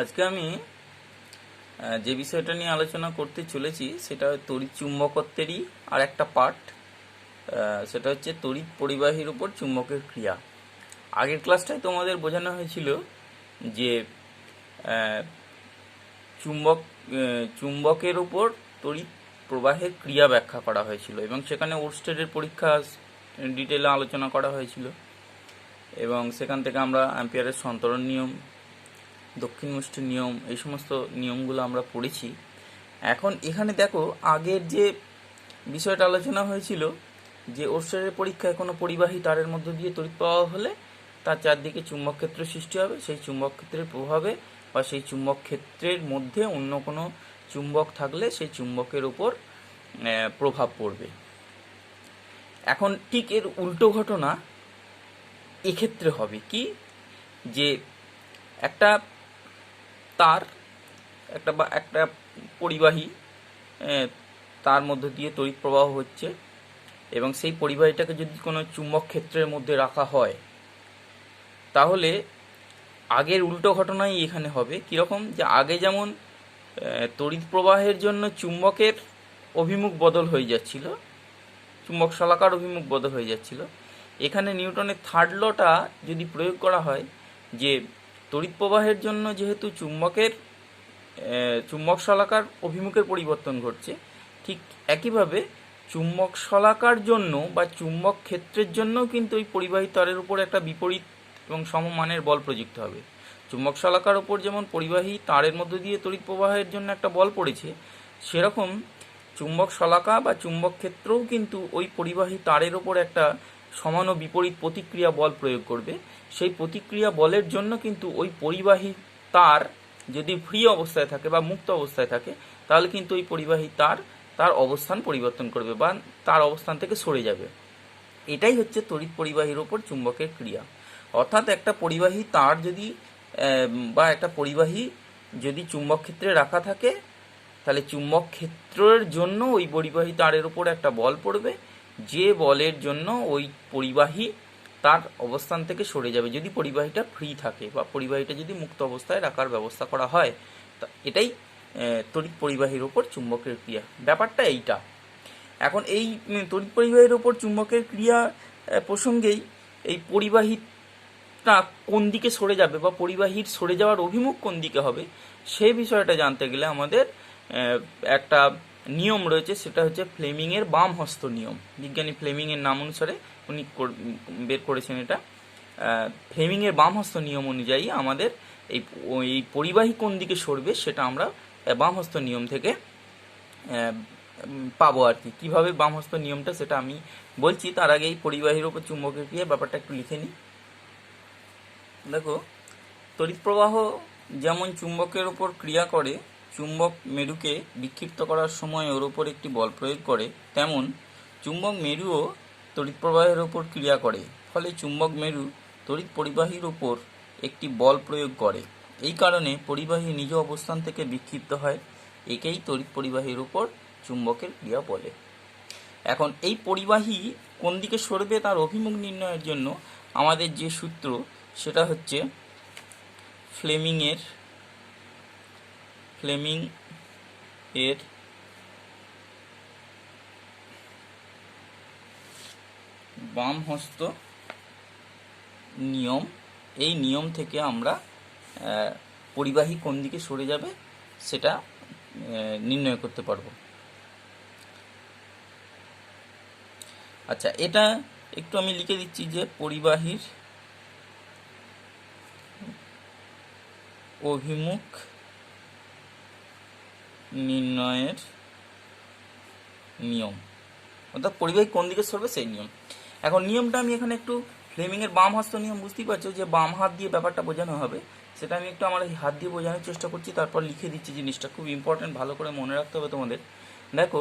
আজকে আমি যে বিষয়টা নিয়ে আলোচনা করতে চলেছি সেটা তড়িৎ চুম্বকত্বেরই আর একটা পার্ট। সেটা হচ্ছে তড়িৎ পরিবাহীর উপর চুম্বকের ক্রিয়া। আগের ক্লাসটায় তোমাদের বোঝানো হয়েছিল যে চুম্বক চুম্বকের উপর তড়িৎ প্রবাহের ক্রিয়া ব্যাখ্যা করা হয়েছিল এবং সেখানে ওরস্টেডের পরীক্ষা ডিটেলে আলোচনা করা হয়েছিল এবং সেখান থেকে আমরা অ্যাম্পিয়ারের সন্তরণ নিয়ম, দক্ষিণ মুষ্টির নিয়ম, এই সমস্ত নিয়মগুলো আমরা পড়েছি। এখন এখানে দেখো, আগের যে বিষয়টা আলোচনা হয়েছিল যে ওরস্টেডের পরীক্ষায় কোনো পরিবাহী তারের মধ্য দিয়ে তড়িৎ প্রবাহ হলে তার চারদিকে চুম্বক ক্ষেত্র সৃষ্টি হবে। সেই চুম্বক ক্ষেত্রের প্রভাবে বা সেই চুম্বক ক্ষেত্রের মধ্যে অন্য কোনো চুম্বক থাকলে সেই চুম্বকের উপর প্রভাব পড়বে। এখন ঠিক এর উল্টো ঘটনা এক্ষেত্রে হবে কি, যে একটা তার একটা পরিবাহী তার মধ্য দিয়ে তড়িৎ প্রবাহ হচ্ছে এবং সেই পরিবাহীটাকে যদি কোনো চুম্বক ক্ষেত্রের মধ্যে রাখা হয় তাহলে আগের উল্টো ঘটনাই এখানে হবে। কীরকম, যে আগে যেমন তড়িৎ প্রবাহের জন্য চুম্বকের অভিমুখ বদল হয়ে যাচ্ছিল, চুম্বক শলাকার অভিমুখ বদল হয়ে যাচ্ছিল, এখানে নিউটনের থার্ড লটা যদি প্রয়োগ করা হয় যে তড়িৎ প্রবাহের জন্য যেহেতু চুম্বক শলাকার অভিমুখের পরিবর্তন ঘটছে, ঠিক একইভাবে চুম্বক শলাকার জন্য বা চুম্বক ক্ষেত্রের জন্য কিন্তু ওই পরিবাহী তারের উপর একটা বিপরীত এবং সমমানের বল প্রযুক্ত হবে। চুম্বক শলাকার উপর যেমন পরিবাহী তারের মধ্য দিয়ে তড়িৎ প্রবাহের জন্য একটা বল পড়েছে, সেরকম চুম্বক শলাকা বা চুম্বক ক্ষেত্রও কিন্তু ওই পরিবাহী তারের ওপর একটা সমান ও বিপরীত প্রতিক্রিয়া বল প্রয়োগ করবে। সেই প্রতিক্রিয়া বলের জন্য কিন্তু ওই পরিবাহী তার যদি ফ্রি অবস্থায় থাকে বা মুক্ত অবস্থায় থাকে তাহলে কিন্তু ওই পরিবাহী তার অবস্থান পরিবর্তন করবে বা তার অবস্থান থেকে সরে যাবে। এটাই হচ্ছে তড়িৎ পরিবাহীর ওপর চুম্বকের ক্রিয়া। অর্থাৎ একটা পরিবাহী তার যদি বা একটা পরিবাহী যদি চুম্বক ক্ষেত্রে রাখা থাকে তাহলে চুম্বক ক্ষেত্রের জন্য ওই পরিবাহী তারের উপর একটা বল পড়বে, যে বলের জন্য ওই পরিবাহী তার অবস্থান থেকে সরে যাবে যদি পরিবাহীটা ফ্রি থাকে বা পরিবাহীটা যদি মুক্ত অবস্থায় রাখার ব্যবস্থা করা হয়। তা এটাই তড়িৎ পরিবাহীর ওপর চুম্বকের ক্রিয়া, ব্যাপারটা এইটা। এখন এই তড়িৎ পরিবাহীর ওপর চুম্বকের ক্রিয়া প্রসঙ্গেই এই পরিবাহীটা কোন দিকে সরে যাবে বা পরিবাহীর সরে যাওয়ার অভিমুখ কোন দিকে হবে সেই বিষয়টা জানতে গেলে আমাদের একটা নিয়ম রয়েছে, সেটা হচ্ছে ফ্লেমিংয়ের বাম হস্ত নিয়ম। বিজ্ঞানী ফ্লেমিংয়ের নাম অনুসারে উনি বের করেছেন এটা। ফ্লেমিংয়ের বাম হস্ত নিয়ম অনুযায়ী আমাদের এই পরিবাহী কোন দিকে সরবে সেটা আমরা বাম হস্ত নিয়ম থেকে পাবো আর কি। কীভাবে বাম হস্ত নিয়মটা সেটা আমি বলছি, তার আগে এই পরিবাহীর ওপর চুম্বকের ক্রিয়া ব্যাপারটা একটু লিখে নিই। দেখো, তড়িৎ প্রবাহ যেমন চুম্বকের ওপর ক্রিয়া করে, চুম্বক মেরুকে বিক্ষিপ্ত করার সময় ওর ওপর একটি বল প্রয়োগ করে, তেমন চুম্বক মেরুও তড়িৎ প্রবাহের ওপর ক্রিয়া করে। ফলে চুম্বক মেরু তড়িৎ পরিবাহীর ওপর একটি বল প্রয়োগ করে। এই কারণে পরিবাহী নিজ অবস্থান থেকে বিক্ষিপ্ত হয়। একেই তড়িৎ পরিবাহীর ওপর চুম্বকের ক্রিয়া বলে। এখন এই পরিবাহী কোন দিকে সরবে তার অভিমুখ নির্ণয়ের জন্য আমাদের যে সূত্র সেটা হচ্ছে ফ্লেমিং এর বাম হস্ত নিয়ম। এই নিয়ম থেকে আমরা পরিবাহী কোন দিকে সরে যাবে সেটা নির্ণয় করতে পারবো। আচ্ছা, এটা একটু আমি লিখে দিচ্ছি যে পরিবাহীর অভিমুখ নির্ণয়ের নিয়ম, অর্থাৎ পরিবাহী কোন দিকে সরবে সেই নিয়ম। এখন নিয়মটা আমি এখানে একটু ফ্লেমিংয়ের বাম হস্ত নিয়ম, বুঝতেই পারছো যে বাম হাত দিয়ে ব্যাপারটা বোঝানো হবে, সেটা আমি একটু আমার হাত দিয়ে বোঝানোর চেষ্টা করছি, তারপর লিখে দিচ্ছি। জিনিসটা খুব ইম্পর্টেন্ট, ভালো করে মনে রাখতে হবে তোমাদের। দেখো,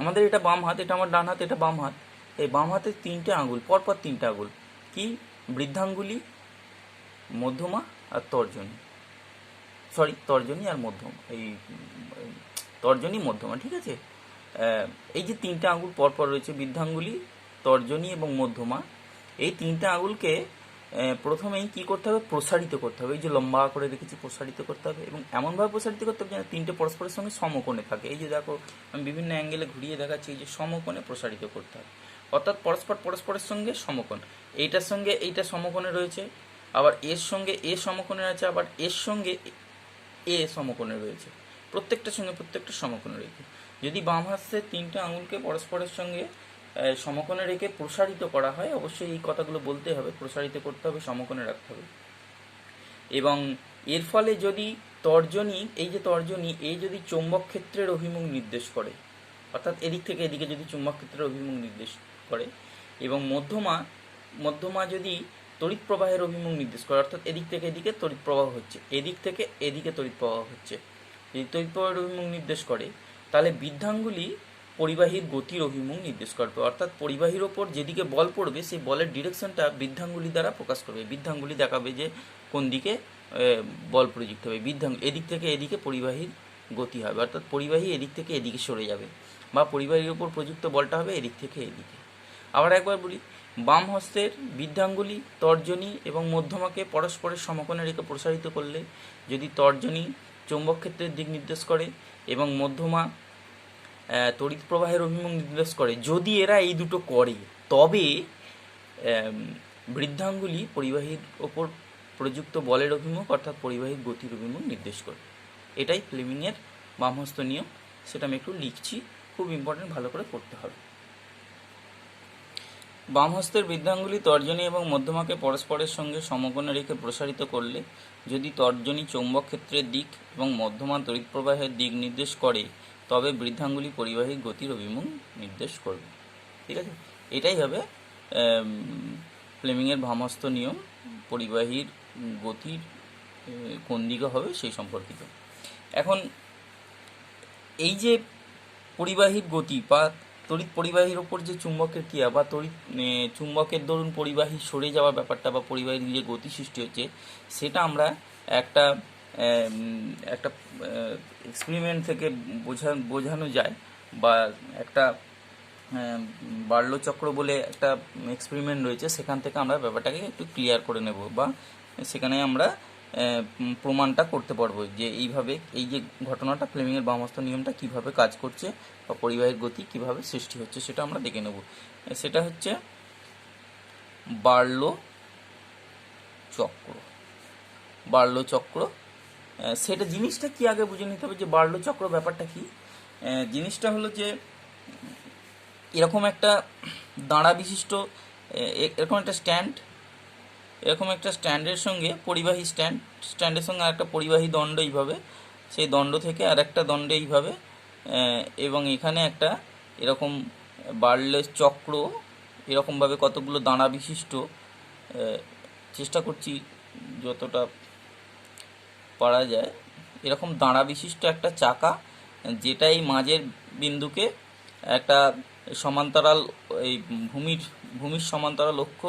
আমাদের এটা বাম হাত, এটা আমার ডান হাত, এটা বাম হাত। এই বাম হাতের তিনটে আঙুল, পরপর তিনটে আঙুল কি, বৃদ্ধাঙ্গুলি, মধ্যমা আর তর্জনী, তর্জনী আর মধ্যম, এই তর্জনী মধ্যমা, ঠিক আছে। এই যে তিনটে আঙুল পরপর রয়েছে, বৃদ্ধাঙ্গুলি, তর্জনী এবং মধ্যমা, এই তিনটে আঙুলকে প্রথমেই কি করতে হবে, প্রসারিত করতে হবে। এই যে লম্বা করে রেখেছি, প্রসারিত করতে হবে এবং এমনভাবে প্রসারিত করতে হবে যেন তিনটে পরস্পরের সঙ্গে সমকোণে থাকে। এই যে দেখো আমি বিভিন্ন অ্যাঙ্গেলে ঘুরিয়ে দেখাচ্ছি, এই যে সমকোণে প্রসারিত করতে হবে, অর্থাৎ পরস্পরের সঙ্গে সমকোণ। এইটার সঙ্গে এইটা সমকোণে রয়েছে, আবার এর সঙ্গে এ সমকোণে আছে, আবার এর সঙ্গে এ সমকোণে রয়েছে, প্রত্যেকটার সঙ্গে প্রত্যেকটা সমকোণে রয়েছে। যদি বাম হাতের তিনটা আঙুলকে পরস্পরের সঙ্গে সমকোণে রেখে প্রসারিত করা হয়, অবশ্যই এই কথাগুলো বলতে হবে, প্রসারিত করতে হবে, সমকোণে রাখতে হবে। এবং এর ফলে যদি তর্জনী, এই যে তর্জনী, এই যদি চৌম্বক ক্ষেত্রের অভিমুখ নির্দেশ করে, অর্থাৎ এদিক থেকে এদিকে যদি চুম্বক ক্ষেত্রের অভিমুখ নির্দেশ করে, এবং মধ্যমা যদি তড়িৎ প্রবাহের অভিমুখ নির্দেশ করে, অর্থাৎ এদিক থেকে এদিকে তড়িৎ প্রবাহ হচ্ছে, এদিক থেকে এদিকে তড়িৎ প্রবাহ হচ্ছে, যদি তড়িৎ প্রবাহের অভিমুখ নির্দেশ করে, তাহলে বৃদ্ধাঙ্গুলি পরিবাহীর গতির অভিমুখ নির্দেশ করবে। অর্থাৎ পরিবাহীর ওপর যেদিকে বল পড়বে সেই বলের ডিরেকশনটা বৃদ্ধাঙ্গুলি দ্বারা প্রকাশ করবে। বৃদ্ধাঙ্গুলি দেখাবে যে কোন দিকে বল প্রযুক্ত হবে। এদিক থেকে এদিকে পরিবাহীর গতি হবে, অর্থাৎ পরিবাহী এদিক থেকে এদিকে সরে যাবে, বা পরিবাহীর ওপর প্রযুক্ত বলটা হবে এদিক থেকে এদিকে। আবার একবার বলি, বাম হস্তের বৃদ্ধাঙ্গুলি, তর্জনী এবং মধ্যমাকে পরস্পরের সমকোণে রেখে প্রসারিত করলে যদি তর্জনী চৌম্বক ক্ষেত্রের দিক নির্দেশ করে এবং মধ্যমা তড়িৎ প্রবাহের অভিমুখ নির্দেশ করে, যদি এরা এই দুটো করে, তবে বৃদ্ধাঙ্গুলি পরিবাহীর ওপর প্রযুক্ত বলের অভিমুখ, অর্থাৎ পরিবাহীর গতির অভিমুখ নির্দেশ করে। এটাই ফ্লেমিংয়ের বামহস্ত নিয়ম। সেটা আমি একটু লিখছি, খুব ইম্পর্টেন্ট, ভালো করে পড়তে হবে। বাম হস্তের বৃদ্ধাঙ্গুলি তর্জনী এবং মধ্যমাকে পরস্পরের সঙ্গে সমকোণে রেখে প্রসারিত করলে যদি তর্জনী চৌম্বক ক্ষেত্রের দিক এবং মধ্যমা তড়িৎ প্রবাহের দিক নির্দেশ করে, তবে বৃদ্ধাঙ্গুলি পরিবাহীর গতির অভিমুখ নির্দেশ করবে। ঠিক আছে, এটাই হবে ফ্লেমিংয়ের বামহস্ত নিয়ম, পরিবাহীর গতির কোন দিকে হবে সেই সম্পর্কিত। এখন এই যে পরিবাহীর গতি বা তড়িৎ পরিবাহীর ওপর যে চুম্বকের ক্রিয়া বা তড়িৎ চুম্বকের দরুন পরিবাহী সরে যাওয়ার ব্যাপারটা বা পরিবাহীর যে গতি সৃষ্টি হচ্ছে, সেটা আমরা একটা এক্সপেরিমেন্ট থেকে বোঝানো যায়, বা একটা বার্লো চক্র বলে একটা এক্সপেরিমেন্ট রয়েছে, সেখান থেকে আমরা ব্যাপারটাকে একটু ক্লিয়ার করে নেব, বা সেখানে আমরা প্রমাণটা করতে পারবো যে এইভাবে এই যে ঘটনাটা, ফ্লেমিংয়ের বামহস্ত নিয়মটা কিভাবে কাজ করছে বা পরিবাহীর গতি কিভাবে সৃষ্টি হচ্ছে, সেটা আমরা দেখে নেব। সেটা হচ্ছে বার্লো চক্র। সেটা জিনিসটা কি আগে বুঝে নিতে হবে যে বার্লো চক্র ব্যাপারটা কি। জিনিসটা হলো যে এরকম একটা দাঁড়া বিশিষ্ট এরকম একটা স্ট্যান্ডের সঙ্গে পরিবাহী স্ট্যান্ডের সঙ্গে আর একটা পরিবাহী দণ্ড, এইভাবে সেই দণ্ড থেকে আর একটা দণ্ডে এইভাবে, এবং এখানে একটা এরকম বার্লো চক্র, এরকমভাবে কতগুলো দাঁড়া বিশিষ্ট, চেষ্টা করছি যতটা পারা যায়, এরকম দাঁড়া বিশিষ্ট একটা চাকা, যেটা এই মাঝের বিন্দুকে একটা সমান্তরাল, এই ভূমির সমান্তরাল অক্ষ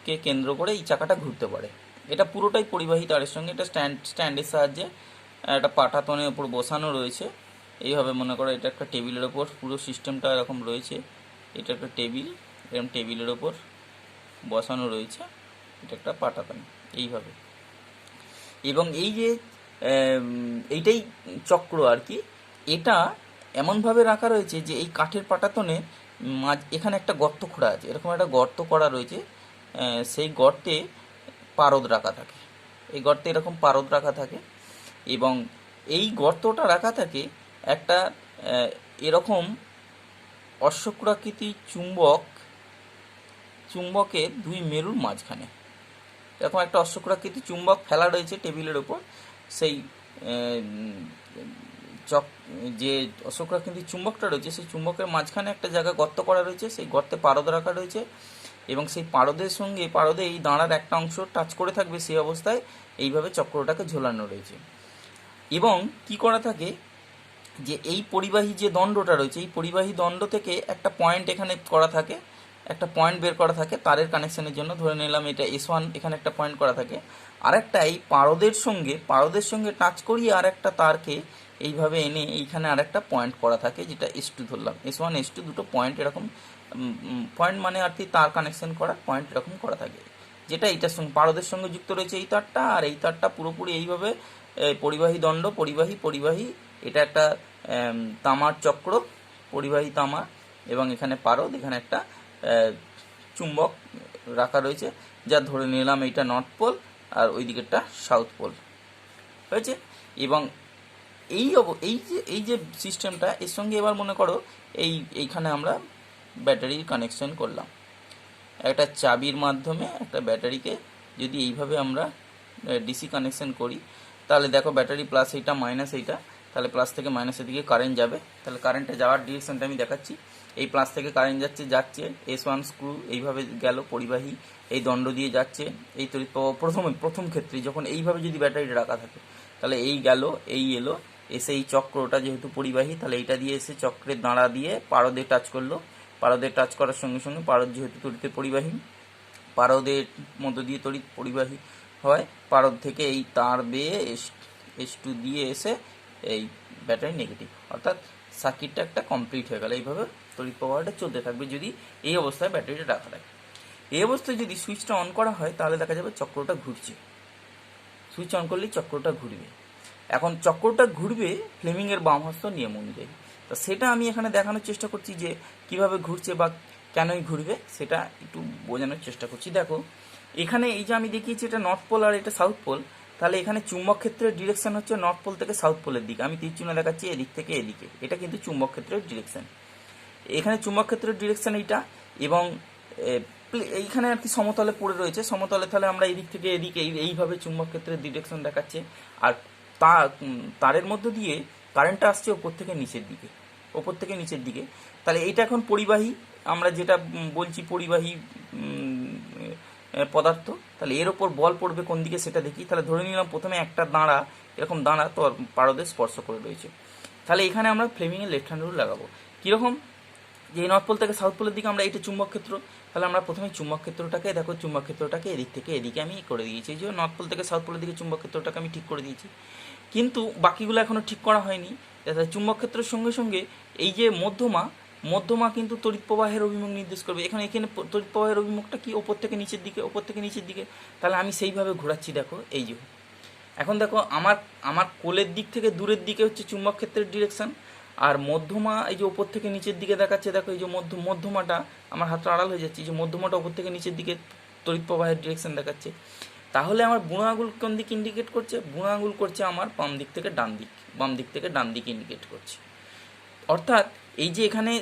কে কেন্দ্র করে এই চাকাটা ঘুরতে পারে। এটা পুরোটাই পরিবাহী তারের সঙ্গে, এটা স্ট্যান্ডের সাহায্যে একটা পাটাতনের ওপর বসানো রয়েছে। এইভাবে মনে করো এটা একটা টেবিলের ওপর পুরো সিস্টেমটা এরকম রয়েছে, এটা একটা টেবিল, এরকম টেবিলের ওপর বসানো রয়েছে, এটা একটা পাটাতন এইভাবে। এবং এই যে এইটাই চক্র আর কি, এটা এমনভাবে রাখা রয়েছে যে এই কাঠের পাটাতনে এখানে একটা গর্ত খোঁড়া আছে, এরকম একটা গর্ত করা রয়েছে, সেই গর্তে পারদ রাখা থাকে, এই গর্তে এরকম পারদ রাখা থাকে, এবং এই গর্তটা রাখা থাকে একটা এরকম অশ্বক্রাকৃতি চুম্বকের দুই মেরুর মাঝখানে এরকম একটা অশ্বক্রাকৃতি চুম্বক ফেলা রয়েছে টেবিলের ওপর। সেই যে অশ্বক্রাকৃতি চুম্বকটা রয়েছে, সেই চুম্বকের মাঝখানে একটা জায়গা গর্ত করা রয়েছে, সেই গর্তে পারদ রাখা রয়েছে, এবং সেই পারদের সঙ্গে পারদে এই দাঁড়ার একটা অংশ টাচ করে থাকবে, সেই অবস্থায় এইভাবে চক্রটাকে ঝোলানো রয়েছে। এবং কি করা থাকে যে এই পরিবাহী যে দণ্ডটা রয়েছে, এই পরিবাহী দণ্ড থেকে একটা পয়েন্ট এখানে করা থাকে, একটা পয়েন্ট বের করা থাকে তারের কানেকশনের জন্য, ধরে নিলাম এটা S1, এখানে একটা পয়েন্ট করা থাকে, আর একটা এই পারদের সঙ্গে টাচ করিয়ে আর একটা তারকে এইভাবে এনে এইখানে আর একটা পয়েন্ট করা থাকে, যেটা S2 ধরলাম, S1 S2 দুটো পয়েন্ট, এরকম পয়েন্ট মানে আর কি তার কানেকশন করা পয়েন্ট এরকম করা থাকে, যেটা এইটার সঙ্গে পারদের সঙ্গে যুক্ত রয়েছে এই তারটা, আর এই তারটা পুরোপুরি এইভাবে পরিবাহী দণ্ড, পরিবাহী পরিবাহী, এটা একটা তামার চক্র, পরিবাহী তামা, এবং এখানে পারদ, এখানে একটা চুম্বক রাখা রয়েছে, যা ধরে নিলাম এইটা নর্থ পোল আর ওই দিকেরটা সাউথ পোল হয়েছে। এবং এই যে সিস্টেমটা, এর সঙ্গে এবার মনে করো এইখানে আমরা ব্যাটারির কানেকশন করলাম একটা চাবির মাধ্যমে। একটা ব্যাটারিকে যদি এইভাবে আমরা ডিসি কানেকশন করি, তাহলে দেখো ব্যাটারি প্লাস এইটা মাইনাস এইটা, তাহলে প্লাস থেকে মাইনাসের দিকে কারেন্ট যাবে। তাহলে কারেন্টে যাওয়ার ডিরেকশনটা আমি দেখাচ্ছি। এই প্লাস থেকে কারেন্ট যাচ্ছে S1 স্ক্রু এইভাবে গেল, পরিবাহী এই দণ্ড দিয়ে যাচ্ছে, এই তড়িৎ প্রবাহ প্রথম ক্ষেত্রে যখন এইভাবে যদি ব্যাটারিটা রাখা থাকে, তাহলে এই গেল, এই এলো, এসে এই চক্রটা যেহেতু পরিবাহী, তাহলে এইটা দিয়ে এসে চক্রের দাঁড়া দিয়ে পারদে টাচ করলো। পারদে টাচ করার সঙ্গে সঙ্গে পারদ যেহেতু তড়িতের পরিবাহী, পারদের মধ্য দিয়ে তড়িৎ পরিবাহী হয়। পারদ থেকে এই তার বেয়ে S2 দিয়ে এসে এই ব্যাটারি নেগেটিভ, অর্থাৎ সার্কিটটা একটা কমপ্লিট হয়ে গেল। এইভাবে তড়িৎ প্রবাহটা চলতে থাকবে যদি এই অবস্থায় ব্যাটারিটা রাখা থাকে। এই অবস্থায় যদি সুইচটা অন করা হয়, তাহলে দেখা যাবে চক্রটা ঘুরছে। সুইচ অন করলেই চক্রটা ঘুরবে। এখন চক্রটা ঘুরবে ফ্লেমিংয়ের বামহস্ত নিয়ম অনুযায়ী। তো সেটা আমি এখানে দেখানোর চেষ্টা করছি যে কিভাবে ঘুরছে বা কেনই ঘুরবে, সেটা একটু বোঝানোর চেষ্টা করছি। দেখো এখানে এই যে আমি দেখিয়েছি এটা নর্থ পোল আর এটা সাউথ পোল, তাহলে এখানে চুম্বক ক্ষেত্রের ডিরেকশন হচ্ছে নর্থ পোল থেকে সাউথ পোলের দিকে। আমি তীর চিহ্ন দেখাচ্ছি এদিক থেকে এদিকে, এটা কিন্তু চুম্বক ক্ষেত্রের ডিরেকশন। এখানে চুম্বক ক্ষেত্রের ডিরেকশন এইটা, এবং এইখানে আর কি সমতলে পড়ে রয়েছে, সমতলে, তাহলে আমরা এদিক থেকে এদিকে এইভাবে চুম্বক ক্ষেত্রের ডিরেকশন দেখাচ্ছে। আর তারের মধ্য দিয়ে কারেন্টটা আসছে ওপর থেকে নিচের দিকে, ওপর থেকে নিচের দিকে। তাহলে এইটা এখন পরিবাহী, আমরা যেটা বলছি পরিবাহী পদার্থ। তাহলে এর ওপর বল পড়বে কোন দিকে সেটা দেখি। তাহলে ধরে নিলাম প্রথমে একটা দাঁড়া, এরকম দাঁড়া তো পারদে স্পর্শ করে রয়েছে। তাহলে এখানে আমরা ফ্লেমিংয়ের লেফট হ্যান্ড রুল লাগাবো। কীরকম, যে নর্থ পোল থেকে সাউথ পোলের দিকে আমরা এটা চুম্বক ক্ষেত্র, তাহলে আমরা প্রথমে চুম্বক ক্ষেত্রটাকে দেখো, চুম্বক ক্ষেত্রটাকে এদিক থেকে এদিকে আমি করে দিয়েছি। এই যে নর্থ পোল থেকে সাউথ পোলের দিকে চুম্বক ক্ষেত্রটাকে আমি ঠিক করে দিয়েছি, কিন্তু বাকিগুলো এখনও ঠিক করা হয়নি। চুম্বক ক্ষেত্রের সঙ্গে সঙ্গে এই যে মধ্যমা কিন্তু তড়িৎ প্রবাহের অভিমুখ নির্দেশ করবে। এখানে তড়িৎ প্রবাহের অভিমুখটা কি, ওপর থেকে নিচের দিকে, ওপর থেকে নিচের দিকে। তাহলে আমি সেইভাবে ঘোরাচ্ছি। দেখো এই যে এখন দেখো আমার কোলের দিক থেকে দূরের দিকে হচ্ছে চুম্বক ক্ষেত্রের ডিরেকশন, আর মধ্যমা এই যে ওপর থেকে নিচের দিকে দেখাচ্ছে। দেখো এই যে মধ্যমাটা, আমার হাতটা আড়াল হয়ে যাচ্ছে, যে মধ্যমাটা ওপর থেকে নিচের দিকে তড়িৎ প্রবাহের ডিরেকশন দেখাচ্ছে। তাহলে আমার বুড়ো আঙুল কোন দিক ইন্ডিকেট করছে? বুড়ো আঙুল করছে আমার বাম দিক থেকে ডান দিক, বাম দিক থেকে ডান দিকে ইন্ডিকেট করছে। অর্থাৎ এই যে এখানে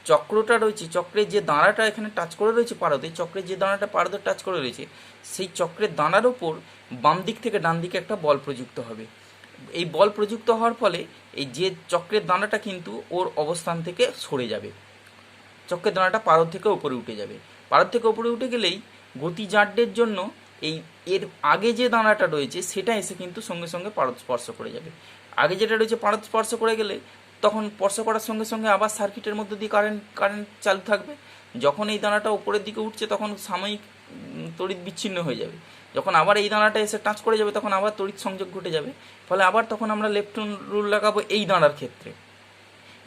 চক্রটা রয়েছে, চক্রের যে দাঁড়াটা এখানে টাচ করে রয়েছে পারদে, চক্রের যে দাঁড়াটা পারদে টাচ করে রয়েছে, সেই চক্রের দাঁড়ার ওপর বাম দিক থেকে ডান দিকে একটা বল প্রযুক্ত হবে। এই বল প্রযুক্ত হওয়ার ফলে এই যে চক্রের দাঁড়াটা কিন্তু ওর অবস্থান থেকে সরে যাবে, চক্রের দাঁড়াটা পারদ থেকে উপরে উঠে যাবে। পারদ থেকে উপরে উঠে গেলেই গতি জাড্যের জন্য এর আগে যে দাঁড়াটা রয়েছে সেটা এসে কিন্তু সঙ্গে সঙ্গে পারদ স্পর্শ করে যাবে। আগে যেটা রয়েছে পারদ স্পর্শ করে গেলে তখন স্পর্শ করার সঙ্গে সঙ্গে আবার সার্কিটের মধ্যে দিয়ে কারেন্ট চালু থাকবে। যখন এই দানাটা উপরের দিকে উঠছে তখন সাময়িক তড়িৎ বিচ্ছিন্ন হয়ে যাবে। যখন আবার এই দানাটা এসে টাচ করে যাবে তখন আবার তড়িৎ সংযোগ ঘটে যাবে। ফলে আবার তখন আমরা লেফট রুল লাগাবো এই দাঁড়ার ক্ষেত্রে।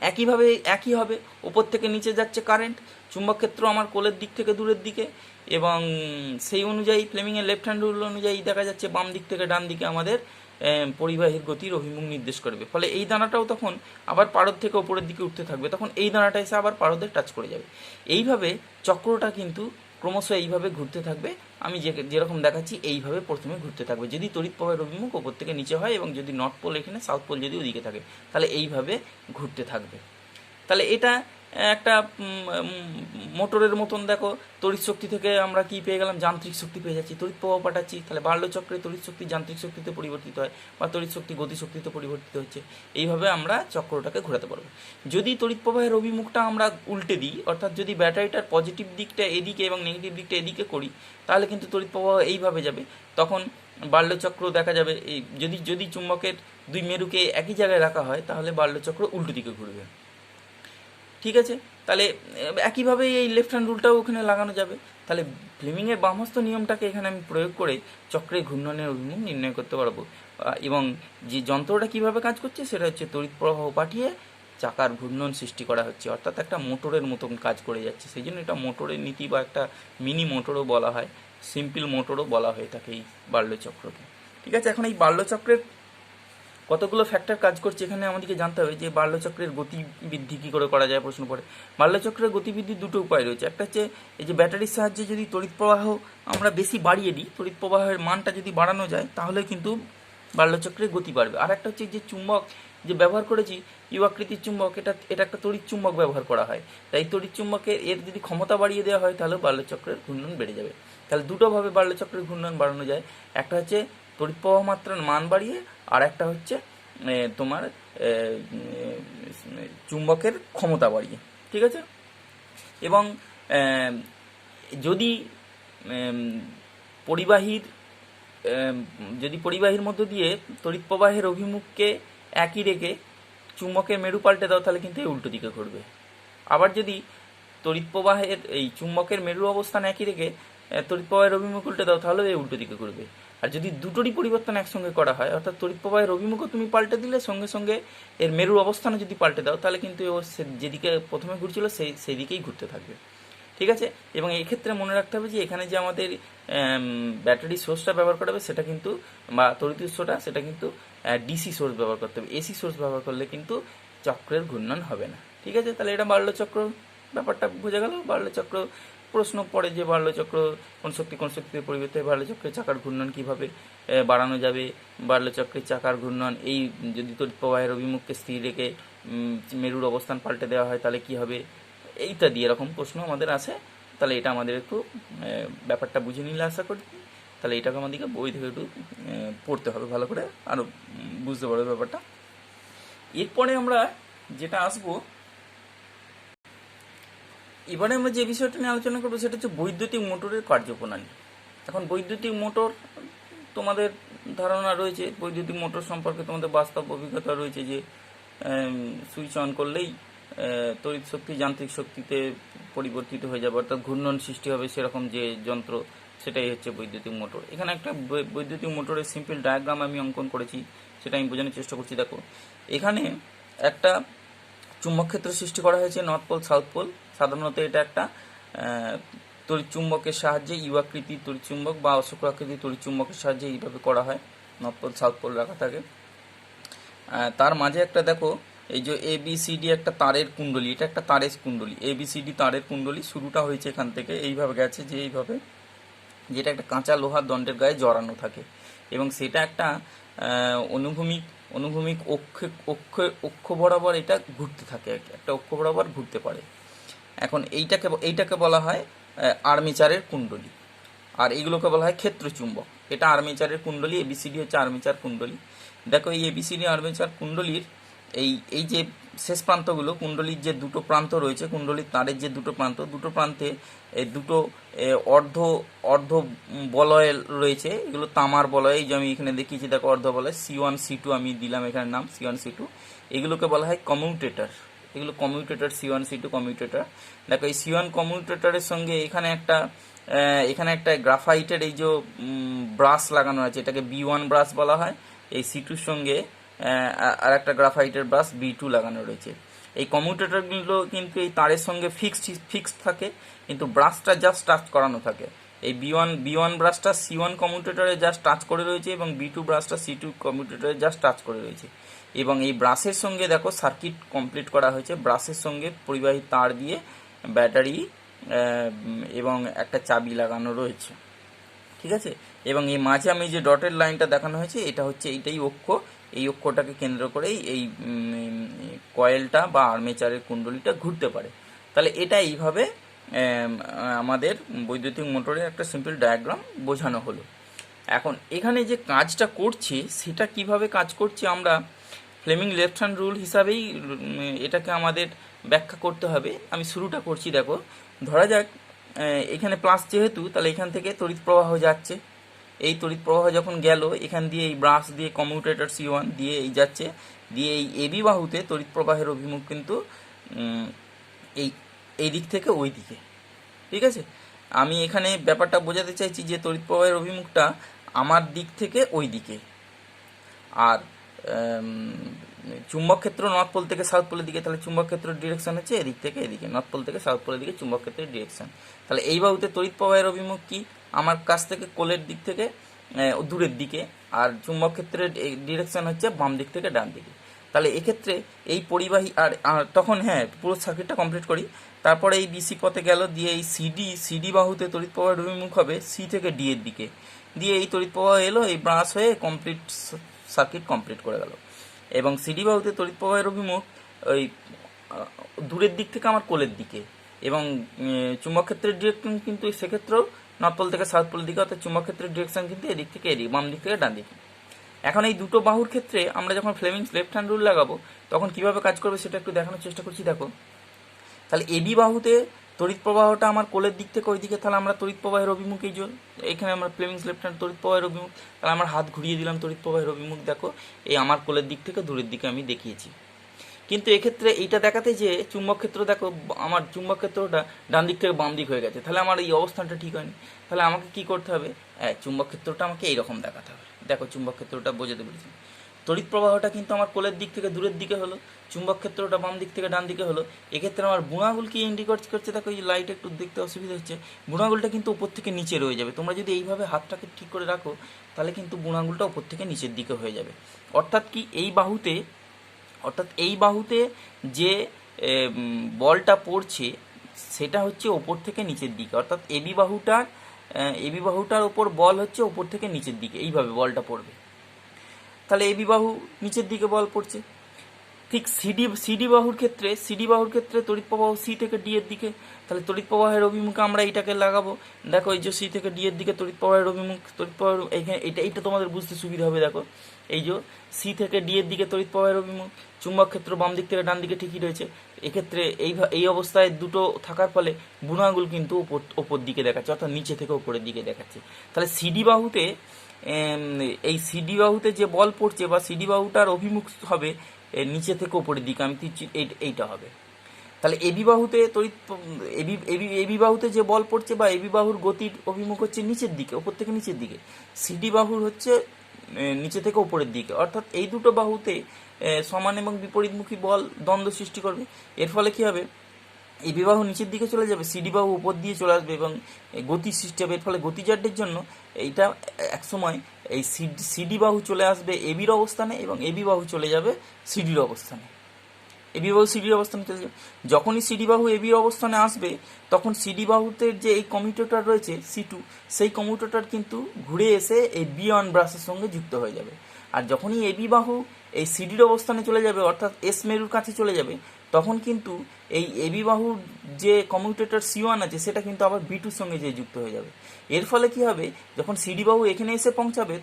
একইভাবে একই হবে, ওপর থেকে নিচে যাচ্ছে কারেন্ট, চুম্বক ক্ষেত্র আমার কোলের দিক থেকে দূরের দিকে, এবং সেই অনুযায়ী ফ্লেমিংয়ের লেফট হ্যান্ড রুল অনুযায়ী দেখা যাচ্ছে বাম দিক থেকে ডান দিকে আমাদের পরিবাহীর গতির অভিমুখ নির্দেশ করবে। ফলে এই দানাটাও তখন আবার পারদ থেকে ওপরের দিকে উঠতে থাকবে, তখন এই দানাটা এসে আবার পারদে টাচ করে যাবে। এইভাবে চক্রটা কিন্তু ক্রমশ এইভাবে ঘুরতে থাকবে। আমি যেরকম দেখাচ্ছি এইভাবে প্রথমে ঘুরতে থাকবে, যদি তড়িৎ প্রবাহের অভিমুখ ওপর থেকে নিচে হয় এবং যদি নর্থ পোল এখানে, সাউথ পোল যদি ওদিকে থাকে, তাহলে এইভাবে ঘুরতে থাকবে। তাহলে এটা একটা মোটরের মতন, দেখো তড়িৎ শক্তি থেকে আমরা কি পেয়ে গেলাম, যান্ত্রিক শক্তি পেয়ে যাচ্ছি, তড়িৎ প্রবাহ পাঠাচ্ছি। তাহলে বার্লো চক্রে তড়িৎ শক্তি যান্ত্রিক শক্তিতে পরিবর্তিত হয় বা তড়িৎ শক্তি গতিশক্তিতে পরিবর্তিত হচ্ছে। এইভাবে আমরা চক্রটাকে ঘোরাতে পারবো। যদি তড়িৎ প্রবাহের অভিমুখটা আমরা উল্টে দিই, অর্থাৎ যদি ব্যাটারিটার পজিটিভ দিকটা এদিকে এবং নেগেটিভ দিকটা এদিকে করি, তাহলে কিন্তু তড়িৎ প্রবাহ এইভাবে যাবে। তখন বার্লো চক্র দেখা যাবে। যদি চুম্বকের দুই মেরুকে একই জায়গায় রাখা হয় তাহলে বার্লো চক্র উল্টো দিকে ঘুরবে। ঠিক আছে, তাহলে একইভাবে এই লেফট হ্যান্ড রুলটাও ওখানে লাগানো যাবে। তাহলে ফ্লেমিংয়ের বামহস্ত নিয়মটাকে এখানে আমি প্রয়োগ করে চক্রের ঘূর্ণনের অভিমুখ নির্ণয় করতে পারবো। এবং যে যন্ত্রটা কিভাবে কাজ করছে সেটা হচ্ছে তড়িৎ প্রবাহ পাঠিয়ে চাকার ঘূর্ণন সৃষ্টি করা হচ্ছে, অর্থাৎ একটা মোটরের মতন কাজ করে যাচ্ছে। সেই জন্য এটা মোটরের নীতি বা একটা মিনি মোটরও বলা হয়, সিম্পল মোটরও বলা হয়ে থাকে এই বার্লো-চক্রকে। ঠিক আছে, এখন এই বার্লো-চক্রের কতগুলো ফ্যাক্টর কাজ করছে এখানে আমাদেরকে জানতে হবে যে বার্লো-চক্রের গতিবৃদ্ধি কী করে করা যায় প্রশ্ন পড়ে। বার্লো-চক্রের গতিবৃদ্ধির দুটো উপায় রয়েছে। একটা হচ্ছে এই যে ব্যাটারির সাহায্যে যদি তড়িৎ প্রবাহ আমরা বেশি বাড়িয়ে দিই, তড়িৎ প্রবাহের মানটা যদি বাড়ানো যায় তাহলে কিন্তু বার্লো-চক্রের গতি বাড়বে। আর একটা হচ্ছে যে চুম্বক যে ব্যবহার করেছি ইউ আকৃতির চুম্বক, এটা একটা তড়িৎ চুম্বক ব্যবহার করা হয়, তাই তড়িৎ চুম্বকের এর যদি ক্ষমতা বাড়িয়ে দেওয়া হয় তাহলে বার্লো-চক্রের ঘূর্ণন বেড়ে যাবে। তাহলে দুটোভাবে বার্লো-চক্রের ঘূর্ণন বাড়ানো যায়, একটা হচ্ছে তড়িৎ প্রবাহ মাত্রার মান বাড়িয়ে, আর একটা হচ্ছে তোমার চুম্বকের ক্ষমতা বাড়িয়ে। ঠিক আছে, এবং যদি পরিবাহীর মধ্য দিয়ে তড়িৎ প্রবাহের অভিমুখকে একই রেখে চুম্বকের মেরু পাল্টে দাও তাহলে কিন্তু এই উল্টো দিকে ঘুরবে। আবার যদি তড়িৎ প্রবাহের এই চুম্বকের মেরু অবস্থান একই রেখে তড়িৎ প্রবাহের অভিমুখ উল্টে দাও তাহলে এই উল্টো দিকে ঘুরবে। আর যদি দুটোরই পরিবর্তন একসঙ্গে করা হয়, অর্থাৎ তড়িৎ প্রবাহের অভিমুখও তুমি পাল্টে দিলে সঙ্গে সঙ্গে এর মেরুর অবস্থানও যদি পাল্টে দাও তাহলে কিন্তু ও যেদিকে প্রথমে ঘুরছিল সেই দিকেই ঘুরতে থাকবে। ঠিক আছে, এবং এই ক্ষেত্রে মনে রাখতে হবে যে এখানে যে আমাদের ব্যাটারি সোর্সটা ব্যবহার করা হবে সেটা কিন্তু, বা তড়িৎ উৎসটা, সেটা কিন্তু ডিসি সোর্স ব্যবহার করতে হবে। এসি সোর্স ব্যবহার করলে কিন্তু চক্রের ঘূর্ণন হবে না। ঠিক আছে, তাহলে এটা বার্লো-চক্র ব্যাপারটা বোঝা গেল। বার্লো-চক্র প্রশ্ন পড়ে যে বার্লো-চক্র কোন শক্তির পরিবর্তে বার্লো-চক্রের চাকার ঘূর্ণন কিভাবে বাড়ানো যাবে, বার্লো-চক্রের চাকার ঘূর্ণন এই যদি তড়িৎ প্রবাহের অভিমুখকে স্থির রেখে মেরুর অবস্থান পাল্টে দেওয়া হয় তাহলে কি হবে, ইত্যাদি এরকম প্রশ্ন আমাদের আছে। তাহলে এটা আমাদের একটু ব্যাপারটা বুঝে নিলে আশা করি তাহলে এটাকে আমাদেরকে বই থেকে একটু পড়তে হবে ভালো করে, আরও বুঝতে পারবে ব্যাপারটা। এরপরে আমরা যেটা আসবো, এবারে আমরা যে বিষয়টা নিয়ে আলোচনা করবো সেটা হচ্ছে বৈদ্যুতিক মোটরের কার্যপ্রণালী। এখন বৈদ্যুতিক মোটর তোমাদের ধারণা রয়েছে, বৈদ্যুতিক মোটর সম্পর্কে তোমাদের বাস্তব অভিজ্ঞতা রয়েছে যে সুইচ অন করলেই তড়িৎ শক্তি যান্ত্রিক শক্তিতে পরিবর্তিত হয়ে যাবে, অর্থাৎ ঘূর্ণন সৃষ্টি হবে সেরকম যে যন্ত্র, সেটাই হচ্ছে বৈদ্যুতিক মোটর। এখানে একটা বৈদ্যুতিক মোটরের সিম্পল ডায়াগ্রাম আমি অঙ্কন করেছি, সেটা আমি বোঝানোর চেষ্টা করছি। দেখো, এখানে একটা চুম্বক ক্ষেত্র সৃষ্টি করা হয়েছে নর্থ পোল সাউথ পোল। সাধারণত এটা একটা তড়িৎ চুম্বকের সাহায্যে ইউ আকৃতির তড়িৎ চুম্বক বা অশ্বক্র আকৃতির তড়িৎ চুম্বকের সাহায্যে এইভাবে করা হয়, নর্থ পোল সাউথ পোল রাখা থাকে। তার মাঝে একটা দেখো এই যে ABCD একটা তারের কুণ্ডলী, এটা একটা তারের কুণ্ডলী, ABCD তারের কুণ্ডলী, শুরুটা হয়েছে এখান থেকে, এইভাবে গেছে যে এইভাবে, যেটা একটা কাঁচা লোহার দণ্ডের গায়ে জড়ানো থাকে এবং সেটা একটা অনুভূমিক অক্ষ বরাবর এটা ঘুরতে থাকে, একটা অক্ষ বরাবর ঘুরতে পারে। এখন এইটাকে বলা হয় আর্মেচারের কুণ্ডলী, আর এইগুলোকে বলা হয় ক্ষেত্র চুম্বক। এটা আর্মেচারের কুণ্ডলী, ABCD হচ্ছে আর্মেচার কুণ্ডলী। দেখো এই ABCD আর্মেচার কুণ্ডলীর এই যে শেষ প্রান্তগুলো, কুণ্ডলীর যে দুটো প্রান্ত রয়েছে, কুণ্ডলীর তারের যে দুটো প্রান্তে এই দুটো অর্ধ বলয় রয়েছে, এগুলো তামার বলয়। এই যে আমি এখানে দেখিয়েছি দেখো অর্ধ বলয়, C1 C2 আমি দিলাম এখানে নাম C1 C2, এগুলোকে বলা হয় কমিউটেটর। এগুলো কমিউটেটর, C1 C2 কমিউটেটর। দেখো এই C1 কমিউটেটরের সঙ্গে এখানে একটা গ্রাফাইটের এই যে ব্রাশ লাগানো আছে, এটাকে B1 ব্রাশ বলা হয়। এই C2-র সঙ্গে আর একটা গ্রাফাইটের ব্রাশ B2 লাগানো রয়েছে। এই কমিউটেটরগুলো কিন্তু এই তারের সঙ্গে ফিক্সড থাকে, কিন্তু ব্রাশটা জাস্ট টাচ করানো থাকে। এই B1 ব্রাশটা C1 কমিউটেটরে জাস্ট টাচ করে রয়েছে এবং B2 ব্রাশটা C2 কমিউটেটরে জাস্ট টাচ করে রয়েছে। এবং এই ব্রাশের সঙ্গে দেখো সার্কিট কমপ্লিট করা হয়েছে, ব্রাশের সঙ্গে পরিবাহী তার দিয়ে ব্যাটারি এবং একটা চাবি লাগানো রয়েছে। ঠিক আছে, এবং এই মাঝে আমি যে ডটের লাইনটা দেখানো হয়েছে এইটাই অক্ষ, এই অক্ষটাকে কেন্দ্র করেই এই কয়েলটা বা আর্মেচারের কুণ্ডলীটা ঘুরতে পারে। তাহলে এটা এইভাবে আমাদের বৈদ্যুতিক মোটরের একটা সিম্পল ডায়াগ্রাম বোঝানো হলো। এখন এখানে যে কাজটা করছে সেটা কিভাবে কাজ করছে আমরা ফ্লেমিং লেফট হ্যান্ড রুল হিসাবেই এটাকে আমাদের ব্যাখ্যা করতে হবে। আমি শুরুটা করছি। দেখো, ধরা যাক এখানে প্লাস যেহেতু, তাহলে এখান থেকে তড়িৎ প্রবাহ যাচ্ছে। এই তড়িৎ প্রবাহ যখন গেল এখান দিয়ে এই ব্রাশ দিয়ে কমিউটেটর C1 দিয়ে এই যাচ্ছে, দিয়ে এই AB বাহুতে তড়িৎ প্রবাহের অভিমুখ কিন্তু এই দিক থেকে ওই দিকে। ঠিক আছে, আমি এখানে ব্যাপারটা বোঝাতে চাইছি যে তড়িৎ প্রবাহের অভিমুখটা আমার দিক থেকে ওই দিকে, আর চুম্বক ক্ষেত্র নর্থ পোল থেকে সাউথ পোলের দিকে, তাহলে চুম্বক ক্ষেত্রের ডিরেকশন হচ্ছে এদিক থেকে এদিকে, নর্থ পোল থেকে সাউথ পোলের দিকে চুম্বক ক্ষেত্রের ডিরেকশন। তাহলে এই বাহুতে তড়িৎ প্রবাহের অভিমুখ কি, আমার কাছ থেকে কোলের দিক থেকে দূরের দিকে, আর চুম্বক ক্ষেত্রের ডিরেকশন হচ্ছে বাম দিক থেকে ডান দিকে। তাহলে এক্ষেত্রে এই পরিবাহী আর তখন হ্যাঁ পুরো সার্কিটটা কমপ্লিট করি। তারপরে এই বিসি পথে গেল, দিয়ে এই সিডি বাহুতে তড়িৎ প্রবাহের অভিমুখ হবে সি থেকে ডি এর দিকে, দিয়ে এই তড়িৎ প্রবাহ এলো, এই ব্রাঞ্চ হয়ে কমপ্লিট সার্কিট কমপ্লিট করে গেল। এবং সিডি বাহুতে তড়িৎ প্রবাহের অভিমুখ ওই দূরের দিক থেকে আমার কোলের দিকে, এবং চুম্বক ক্ষেত্রের ডিরেকশন কিন্তু সেক্ষেত্রেও নর্থ পোল থেকে সাউথ পোলের দিকে, অর্থাৎ চুম্বক ক্ষেত্রের ডিরেকশন কিন্তু এদিক থেকে এদিক, বাম দিক থেকে ডান দিকে। এখন এই দুটো বাহুর ক্ষেত্রে আমরা যখন ফ্লেমিংস লেফট হ্যান্ড রুল লাগাবো তখন কিভাবে কাজ করবে সেটা একটু দেখানোর চেষ্টা করছি। দেখো, তাহলে এবি বাহুতে তড়িৎ প্রবাহটা আমার কোলের দিক থেকে ওই দিকে, তাহলে আমরা তড়িৎ প্রবাহের অভিমুখ এই জল, এখানে আমরা ফ্লেমিংস লেফট হ্যান্ড তড়িৎ প্রবাহের অভিমুখ, তাহলে আমার হাত ঘুরিয়ে দিলাম তড়িৎ প্রবাহের অভিমুখ, দেখো এই আমার কোলের দিক থেকে দূরের দিকে আমি দেখিয়েছি। কিন্তু এক্ষেত্রে এইটা দেখাতে যে চুম্বক ক্ষেত্র, দেখো আমার চুম্বক ক্ষেত্রটা ডান দিক থেকে বাম দিক হয়ে গেছে, তাহলে আমার এই অবস্থানটা ঠিক হয়নি। তাহলে আমাকে কি করতে হবে, চুম্বক ক্ষেত্রটা আমাকে এইরকম দেখাতে হবে। দেখো চুম্বক ক্ষেত্রটা বোঝাতে পেরেছি, তড়িৎ প্রবাহটা কিন্তু আমার কোলের দিক থেকে দূরের দিকে হলো, চুম্বক ক্ষেত্রটা বাম দিক থেকে ডান দিকে হলো। এক্ষেত্রে আমার বুনাগুল কি ইন্ডিকেট করছে, দেখো এই লাইট একটু দেখতে অসুবিধা হচ্ছে, বুনাগুলটা কিন্তু উপর থেকে নিচে রয়ে যাবে। তোমরা যদি এইভাবে হাতটাকে ঠিক করে রাখো তাহলে কিন্তু বুনাগুলটা উপর থেকে নিচের দিকে হয়ে যাবে। অর্থাৎ কি, এই বাহুতে যে বলটা পড়ছে সেটা হচ্ছে ওপর থেকে নিচের দিকে, অর্থাৎ এবি বাহুটার ওপর বল হচ্ছে ওপর থেকে নিচের দিকে, এইভাবে বলটা পড়বে। তাহলে এবি বাহু নিচের দিকে বল পড়ছে। ঠিক সিডি বাহুর ক্ষেত্রে তড়িৎ প্রবাহ সি থেকে ডি এর দিকে, তাহলে তড়িৎ প্রবাহের অভিমুখে আমরা এইটাকে লাগাবো। দেখো এই যে সি থেকে ডি এর দিকে তড়িৎ প্রবাহের অভিমুখ, তড়িৎ প্রবাহের এইখানে এইটা তোমাদের বুঝতে সুবিধা হবে। দেখো এই যে সি থেকে ডি এর দিকে তড়িৎ প্রবাহের অভিমুখ, চুম্বক ক্ষেত্র বাম দিক থেকে ডান দিকে ঠিকই রয়েছে। এক্ষেত্রে এই অবস্থায় দুটো থাকার ফলে বুনাগুল কিন্তু ওপর দিকে দেখাচ্ছে, অর্থাৎ নিচে থেকে ওপরের দিকে দেখাচ্ছে। তাহলে এই সিডি বাহুতে যে বল পড়ছে বা সিডি বাহুটার অভিমুখ হবে নিচে থেকে ওপরের দিকে, আমি এইটা হবে। তাহলে এবি বাহুতে যে বল পড়ছে বা এবি বাহুর গতির অভিমুখ হচ্ছে নিচের দিকে, ওপর থেকে নিচের দিকে, সিডি বাহুর হচ্ছে নিচে থেকে ওপরের দিকে। অর্থাৎ এই দুটো বাহুতে সমান এবং বিপরীতমুখী বল দ্বন্দ্ব সৃষ্টি করবে। এর ফলে কি হবে, এবি বাহু নিচের দিকে চলে যাবে, সিডি বাহু উপর দিয়ে চলে আসবে এবং গতি সৃষ্টি হবে। এর ফলে গতিজাড্যের জন্য এইটা একসময় এই সিডি বাহু চলে আসবে এবির অবস্থানে এবং এবি বাহু চলে যাবে সিডির অবস্থানে। এবি বাহু সিডির অবস্থানে চলে যাবে। যখনই সিডি বাহু এবির অবস্থানে আসবে তখন সিডি বাহুতে যে এই কমিউটেটর রয়েছে C2, সেই কমিউটেটর কিন্তু ঘুরে এসে এই B1 ব্রাশের সঙ্গে যুক্ত হয়ে যাবে। আর যখনই এবি বাহু এই সিডির অবস্থানে চলে যাবে, অর্থাৎ এস মেরুর কাছে চলে যাবে, তখন কিন্তু এই এবি বাহুর যে কমিউটেটর C1 আছে সেটা কিন্তু আবার B2 সঙ্গে যেয়ে যুক্ত হয়ে যাবে। এর ফলে কি হবে, যখন সিডি বাহু এখানে এসে পৌঁছাবে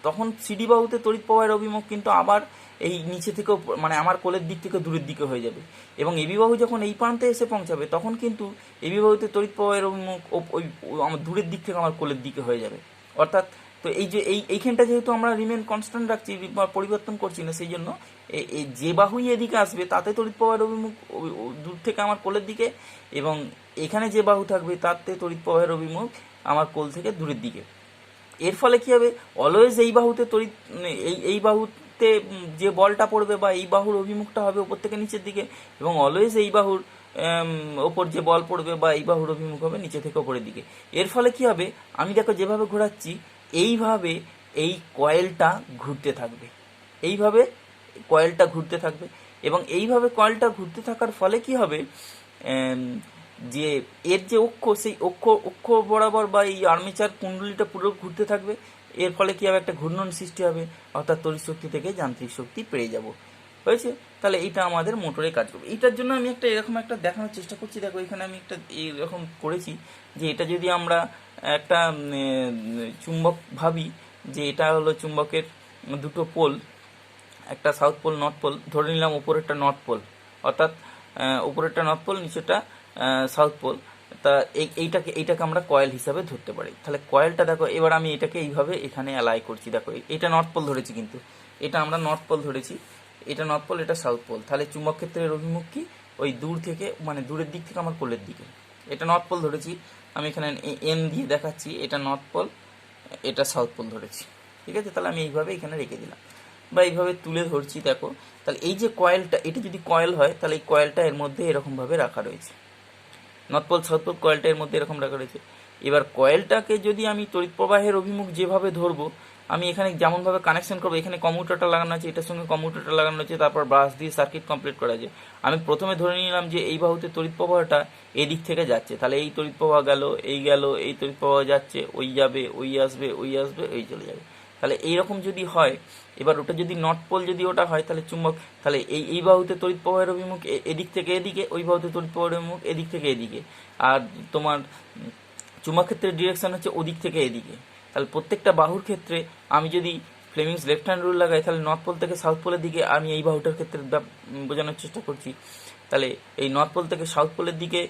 তখন সিডি বাহুতে তড়িৎ প্রবাহের অভিমুখ কিন্তু আবার এই নিচে থেকে মানে আমার কোলের দিক থেকে দূরের দিকে হয়ে যাবে। এবং এবি বাহু যখন এই প্রান্তে এসে পৌঁছাবে তখন কিন্তু এবি বাহুতে তড়িৎ প্রবাহের অভিমুখ ওই আমার দূরের দিক থেকে আমার কোলের দিকে হয়ে যাবে। অর্থাৎ তো এই যে এইখানটা যেহেতু আমরা রিমেন কনস্ট্যান্ট রাখছি বা পরিবর্তন করছি না, সেই জন্য এই যে বাহুই এদিকে আসবে তাতে তড়িৎ প্রবাহের অভিমুখ দূর থেকে আমার কোলের দিকে, এবং এখানে যে বাহু থাকবে তাতে তড়িৎ প্রবাহের অভিমুখ আমার কোল থেকে দূরের দিকে। এর ফলে কি হবে, অলওয়েজ এই বাহুতে এই বাহুতে যে বলটা পড়বে বা এই বাহুর অভিমুখটা হবে উপর থেকে নিচের দিকে, এবং অলওয়েজ এই বাহুর ওপর যে বল পড়বে বা এই বাহুর অভিমুখ হবে নিচে থেকে ওপরের দিকে। এর ফলে কি হবে, আমি দেখো যেভাবে ঘোরাচ্ছি এইভাবে এই কয়েলটা ঘুরতে থাকবে, এবং এইভাবে কয়েলটা ঘুরতে থাকার ফলে কি হবে, যে এর যে অক্ষ, সেই অক্ষ বরাবর বা এই আর্মেচার কুণ্ডলীটা পুরো ঘুরতে থাকবে। এর ফলে কি হবে, একটা ঘূর্ণন সৃষ্টি হবে, অর্থাৎ তড়িৎ শক্তি থেকে যান্ত্রিক শক্তি পেয়ে যাব। হয়েছে? তাহলে এইটা আমাদের মোটরে কাজ করবে। এইটার জন্য আমি এরকম একটা দেখানোর চেষ্টা করছি। দেখো এখানে আমি একটা এরকম করেছি যে এটা যদি আমরা একটা চুম্বক ভাবি, যে এটা হলো চুম্বকের দুটো পোল, একটা সাউথ পোল নর্থ পোল, ধরে নিলাম উপরেরটা নর্থ পোল, অর্থাৎ উপরেরটা নর্থ পোল নিচেরটা সাউথ পোল। তা এইটাকে আমরা কয়েল হিসাবে ধরতে পারি। তাহলে কয়েলটা দেখো, এবার আমি এটাকে এইভাবে এখানে অ্যালাই করছি। দেখো এটা নর্থ পোল ধরেছি, কিন্তু এটা আমরা নর্থ পোল ধরেছি, এটা নর্থ পোল, এটা সাউথ পোল। তাহলে চুম্বক ক্ষেত্রের অভিমুখ কি, ওই দূর থেকে মানে দূরের দিক থেকে আমার পোলের দিকে। এটা নর্থ পোল ধরেছি, আমি এখানে এন দিয়ে দেখাচ্ছি, এটা নর্থ পোল, এটা সাউথ পোল ধরেছি। ঠিক আছে, তাহলে আমি এইভাবে এখানে রেখে দিলাম। বা এইভাবে তুলে ধরছি দেখো, তাহলে এই যে কয়েলটা, এটা যদি কয়েল হয় তাহলে এই কয়েলটা এর মধ্যে এরকমভাবে রাখা রয়েছে, নর্থ পোল সাউথ পোল কয়েলটা এর মধ্যে এরকম রাখা রয়েছে। এবার কয়েলটাকে যদি আমি তড়িৎ প্রবাহের অভিমুখ যেভাবে ধরবো, আমি এখানে যেমনভাবে কানেকশন করবো, এখানে কমিউটারটা লাগানো আছে, এটার সঙ্গে কমিউটারটা লাগানো আছে, তারপর ব্রাশ দিয়ে সার্কিট কমপ্লিট করা আছে। আমি প্রথমে ধরে নিলাম যে এই বাহুতে তড়িৎ প্রবাহটা এদিক থেকে যাচ্ছে, তাহলে এই তড়িৎ প্রবাহ গেল, এই তড়িৎ প্রবাহ যাচ্ছে, ওই যাবে, ওই আসবে, ওই চলে যাবে। তাহলে এইরকম যদি হয়, এবার ওটা যদি নর্থ পোল যদি ওটা হয়, তাহলে চুম্বক, তাহলে এই বাহুতে তড়িৎ প্রবাহের অভিমুখ এদিক থেকে এদিকে, ওই বাহুতে তড়িৎ প্রবাহের অভিমুখ এদিক থেকে এদিকে, আর তোমার চুম্বক ক্ষেত্রের ডিরেকশন হচ্ছে ওদিক থেকে এদিকে। তাহলে প্রত্যেকটা বাহুর ক্ষেত্রে আমি যদি ফ্লেমিংস লেফট হ্যান্ড রুল লাগাই, তাহলে নর্থ পোল থেকে সাউথ পোলের দিকে আমি এই বাহুটার ক্ষেত্রে বোঝানোর চেষ্টা করছি। তাহলে এই নর্থ পোল থেকে সাউথ পোলের দিকে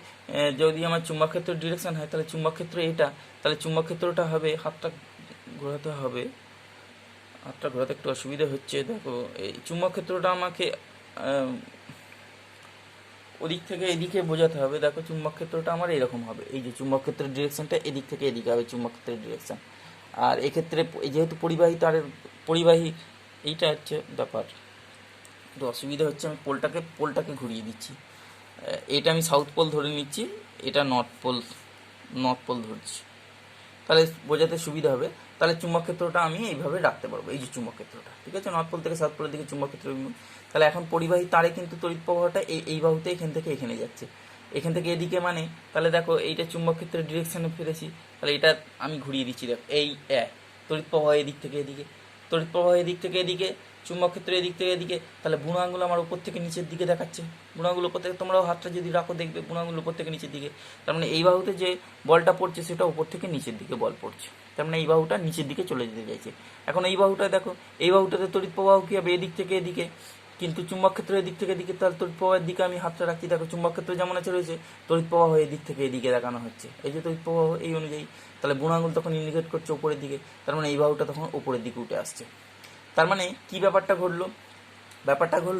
যদি আমার চুম্বক ক্ষেত্রের ডিরেকশন হয়, তাহলে চুম্বক ক্ষেত্র এটা, তাহলে চুম্বক ক্ষেত্রটা হবে, হাতটা ঘোরাতে একটু অসুবিধা হচ্ছে। দেখো এই চুম্বক ক্ষেত্রটা আমাকে ওদিক থেকে এদিকে বোঝাতে হবে। দেখো চুম্বক ক্ষেত্রটা আমার এরকম হবে, এই যে চুম্বক ক্ষেত্রের ডিরেকশনটা এদিক থেকে এদিকে হবে চুম্বক ক্ষেত্রের ডিরেকশন। আর এক্ষেত্রে যেহেতু পরিবাহী এইটা হচ্ছে ব্যাপার, একটু অসুবিধা হচ্ছে। আমি পোলটাকে ঘুরিয়ে দিচ্ছি, এটা আমি সাউথ পোল ধরে নিচ্ছি, এটা নর্থ পোল ধরছি, তাহলে বোঝাতে সুবিধা হবে। তাহলে চুম্বক ক্ষেত্রটা আমি এইভাবে রাখতে পারবো, এই যে চুম্বক ক্ষেত্রটা, ঠিক আছে, নর্থ পোল থেকে সাউথ পোলের দিকে চুম্বক ক্ষেত্র। তাহলে এখন পরিবাহী তারে কিন্তু তড়িৎ প্রবাহটা এই বাহুতে এখান থেকে এখানে যাচ্ছে, এখান থেকে এদিকে, মানে তাহলে দেখো এইটা চুম্বক ক্ষেত্রের ডিরেকশনে ফেলেছি, তাহলে এটা আমি ঘুরিয়ে দিচ্ছি। দেখো এই তড়িৎ প্রবাহ এদিক থেকে এদিকে, তড়িৎ প্রবাহ এদিক থেকে এদিকে, চুম্বক ক্ষেত্র এদিক থেকে এদিকে, তাহলে বুড়ো আঙুল আমার উপর থেকে নিচের দিকে দেখাচ্ছে, বুড়ো আঙুল উপর থেকে, তোমরাও হাতটা যদি রাখো দেখবে বুড়ো আঙুল উপর থেকে নিচের দিকে, তার মানে এই বাহুতে যে বলটা পড়ছে সেটা উপর থেকে নিচের দিকে বল পড়ছে, তার মানে এই বাহুটা নিচের দিকে চলে যেতে চাইছে। এখন এই বাহুটা দেখো, এই বাহুটাতে তড়িৎ প্রবাহ কি হবে, এদিক থেকে এদিকে, কিন্তু চুম্বক ক্ষেত্র এদিক থেকে এদিকে, তাহলে তড়িৎ প্রবাহের দিকে আমি হাতটা রাখছি। দেখো চুম্বক ক্ষেত্র যেমন আছে রয়েছে, তড়িৎ প্রবাহ এদিক থেকে এদিকে দেখানো হচ্ছে, এই যে তড়িৎ প্রবাহ এই অনুযায়ী, তাহলে বুড়ো আঙুল তখন ইন্ডিকেট করছে উপরের দিকে, তার মানে এই বাহুটা তখন উপরের দিকে উঠে আসছে। তার মানে কি ব্যাপারটা ঘটলো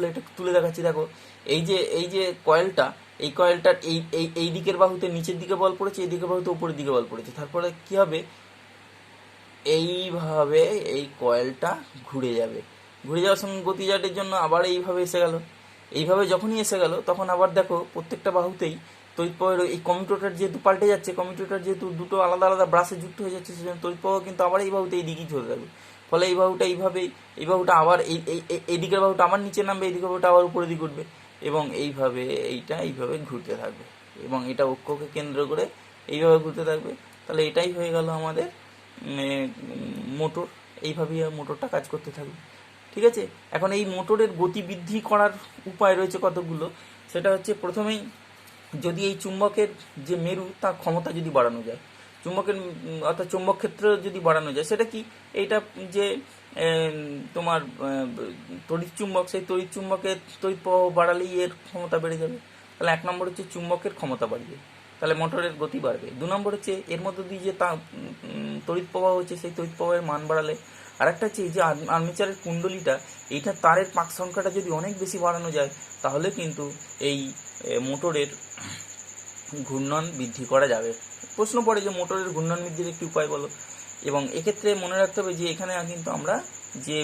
এটা তুলে দেখাচ্ছি। দেখো এই যে কয়েলটা, এই কয়েলটার এই দিকের বাহুতে নিচের দিকে বল পড়েছে, এই দিকের বাহুতে উপরের দিকে বল পড়েছে, তারপরে কি হবে, এইভাবে এই কয়েলটা ঘুরে যাওয়ার সঙ্গে গতিজাটের জন্য আবার এইভাবে এসে গেল। এইভাবে যখনই এসে গেল তখন আবার দেখো প্রত্যেকটা বাহুতেই তড়িৎ প্রবাহের এই কমিউটেটর যেহেতু পাল্টে যাচ্ছে, কমিউটেটর যেহেতু দুটো আলাদা আলাদা ব্রাশে যুক্ত হয়ে যাচ্ছে, সেজন্য তড়িৎ প্রবাহ কিন্তু আবার এই বাহুতে এই দিকেই চলে যাবে। ফলে এই বাহুটা আবার এই দিকের বাহুটা আবার নিচে নামবে, এই দিকের বাহুটা আবার উপরের দিকে উঠবে, এবং এইভাবে এইভাবে ঘুরতে থাকবে, এবং এটা অক্ষকে কেন্দ্র করে এইভাবে ঘুরতে থাকবে। তাহলে এটাই হয়ে গেল আমাদের মোটর, এইভাবেই মোটরটা কাজ করতে থাকবে, ঠিক আছে। এখন এই মোটরের গতি বৃদ্ধি করার উপায় রয়েছে কতগুলো। সেটা হচ্ছে, প্রথমেই যদি এই চুম্বকের যে মেরু তার ক্ষমতা যদি বাড়ানো যায়, অর্থাৎ চুম্বক ক্ষেত্র যদি বাড়ানো যায়, সেটা কি, এইটা যে তোমার তড়িৎ চুম্বক, সেই তড়িৎ চুম্বকের তড়িৎ প্রবাহ বাড়ালেই এর ক্ষমতা বেড়ে যাবে। তাহলে 1 নম্বর হচ্ছে চুম্বকের ক্ষমতা বাড়িয়ে, তাহলে মোটরের গতি বাড়বে। 2 নম্বর হচ্ছে এর মধ্যে দিয়ে যে তড়িৎ প্রবাহ হচ্ছে, সেই তড়িৎ প্রবাহের মান বাড়ালে। আর একটা হচ্ছে এই যে আর্মেচারের কুণ্ডলিটা, এইটা তারের পাক সংখ্যাটা যদি অনেক বেশি বাড়ানো যায়, তাহলে কিন্তু এই মোটরের ঘূর্ণন বৃদ্ধি করা যাবে। প্রশ্ন পড়ে যে মোটরের ঘূর্ণন বৃদ্ধির একটি উপায় বলো। এবং এক্ষেত্রে মনে রাখতে হবে যে এখানে কিন্তু আমরা যে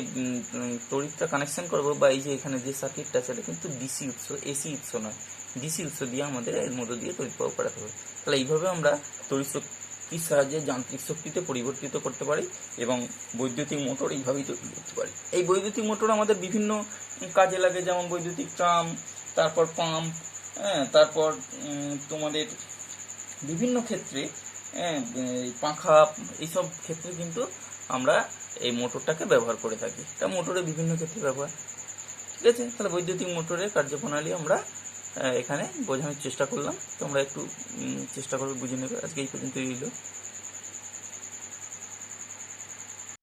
তড়িৎটা কানেকশন করব, বা এই যে এখানে যে সার্কিটটা, সেটা কিন্তু ডিসি উৎস, এসি উৎস নয়, ডিসি উৎস দিয়ে আমাদের এর মধ্য দিয়ে তড়িৎ প্রবাহ করাতে হবে। তাহলে এইভাবে আমরা তড়িৎ শক্তির সাহায্যে যান্ত্রিক শক্তিতে পরিবর্তিত করতে পারি, এবং বৈদ্যুতিক মোটর এইভাবেই তৈরি করতে পারি। এই বৈদ্যুতিক মোটর আমাদের বিভিন্ন কাজে লাগে, যেমন বৈদ্যুতিক ট্রাম, তারপর পাম্প, তারপর তোমাদের বিভিন্ন ক্ষেত্রে, পাখা, এইসব ক্ষেত্রে কিন্তু আমরা এই মোটরটাকে ব্যবহার করে থাকি। এটা মোটরের বিভিন্ন ক্ষেত্রে ব্যবহার, ঠিক আছে। তাহলে বৈদ্যুতিক মোটরের কার্যপ্রণালী আমরা এখানে বোঝানোর চেষ্টা করলাম, তোমরা একটু চেষ্টা করবে বুঝে নেবে। আজকে এই পর্যন্তই রইল।